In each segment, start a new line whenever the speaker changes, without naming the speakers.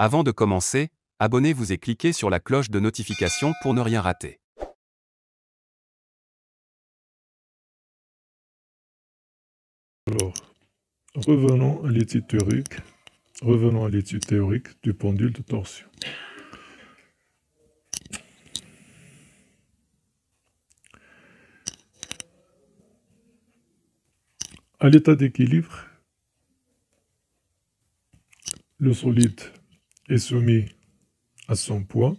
Avant de commencer, abonnez-vous et cliquez sur la cloche de notification pour ne rien rater.
Alors, revenons à l'étude théorique du pendule de torsion. À l'état d'équilibre, le solide est soumis à son poids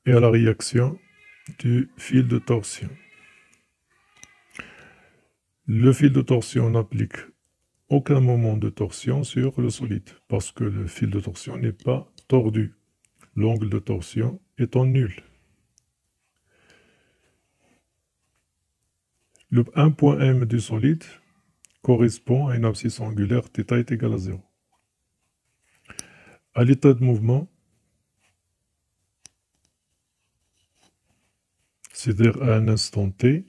et à la réaction du fil de torsion. Le fil de torsion n'applique aucun moment de torsion sur le solide parce que le fil de torsion n'est pas tordu. L'angle de torsion étant nul. Le 1 point M du solide correspond à une abscisse angulaire θ est égal à 0. À l'état de mouvement, c'est-à-dire à un instant t,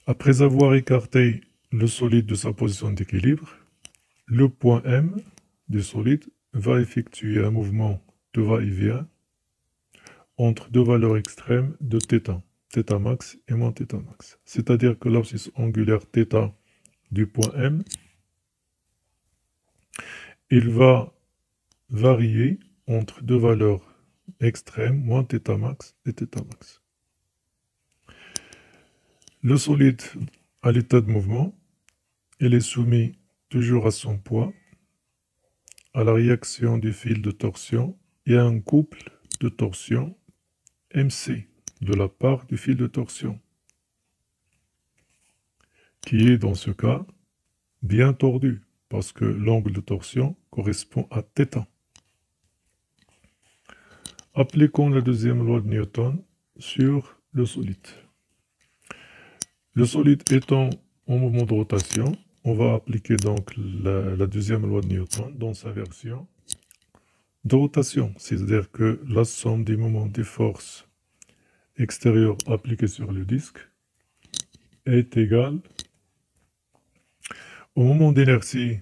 après avoir écarté le solide de sa position d'équilibre, le point M du solide va effectuer un mouvement de va-et-vient entre deux valeurs extrêmes de θ, θ max et moins θ max. C'est-à-dire que l'abscisse angulaire θ du point M, il va varier entre deux valeurs extrêmes, moins θ max et θ max. Le solide à l'état de mouvement, il est soumis toujours à son poids, à la réaction du fil de torsion et à un couple de torsion MC de la part du fil de torsion, qui est dans ce cas bien tordu, parce que l'angle de torsion correspond à θ. Appliquons la deuxième loi de Newton sur le solide. Le solide étant en mouvement de rotation, on va appliquer donc la deuxième loi de Newton dans sa version de rotation, c'est-à-dire que la somme des moments des forces extérieures appliquées sur le disque est égale au moment d'inertie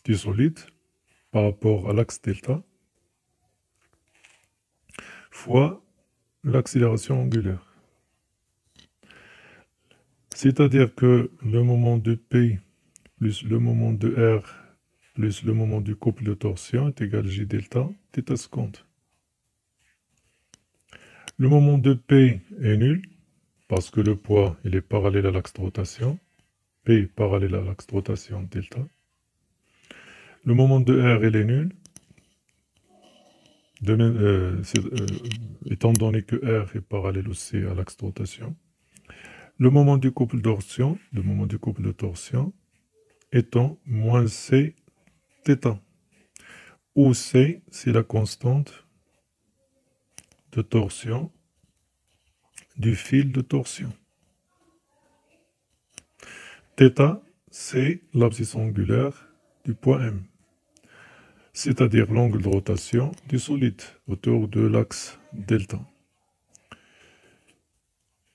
du solide par rapport à l'axe delta fois l'accélération angulaire. C'est-à-dire que le moment de P plus le moment de R plus le moment du couple de torsion est égal à J delta θ seconde. Le moment de P est nul parce que le poids il est parallèle à l'axe de rotation. P parallèle à l'axe de rotation delta. Le moment de R il est nul étant donné que R est parallèle aussi à l'axe de rotation. Le moment du couple de torsion, étant moins C θ, où C, c'est la constante de torsion du fil de torsion. θ, c'est l'abscisse angulaire du point M, c'est-à-dire l'angle de rotation du solide autour de l'axe delta.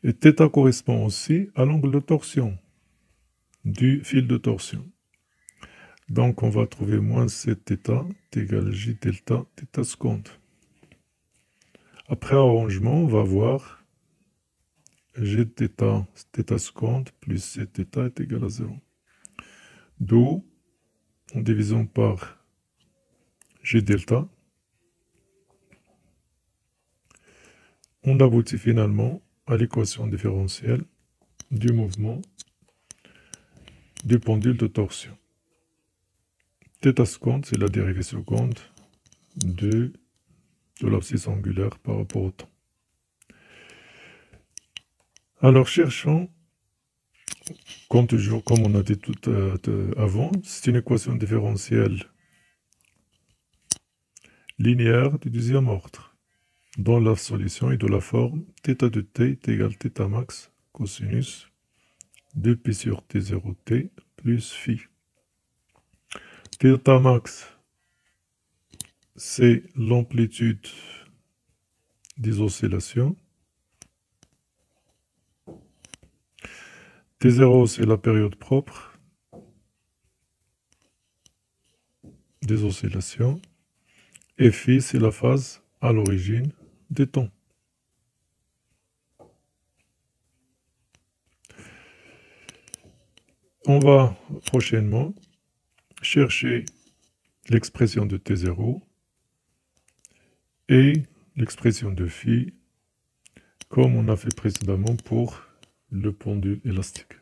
Et θ correspond aussi à l'angle de torsion du fil de torsion. Donc on va trouver moins Cθ est égal à J delta θ seconde. Après arrangement, on va voir Gθ θ seconde plus Cθ est égal à 0. D'où, en divisant par G delta, on aboutit finalement à l'équation différentielle du mouvement du pendule de torsion. Θ seconde, c'est la dérivée seconde de l'abscisse angulaire par rapport au temps. Alors cherchons, comme toujours, comme on a dit tout avant, c'est une équation différentielle linéaire du deuxième ordre, dont la solution est de la forme θ de t est égal à θ max cosinus 2π sur t0t plus phi. Θ max, c'est l'amplitude des oscillations. T0, c'est la période propre des oscillations. Et phi, c'est la phase à l'origine des temps. On va prochainement chercher l'expression de T0 et l'expression de phi, comme on a fait précédemment pour le pendule élastique.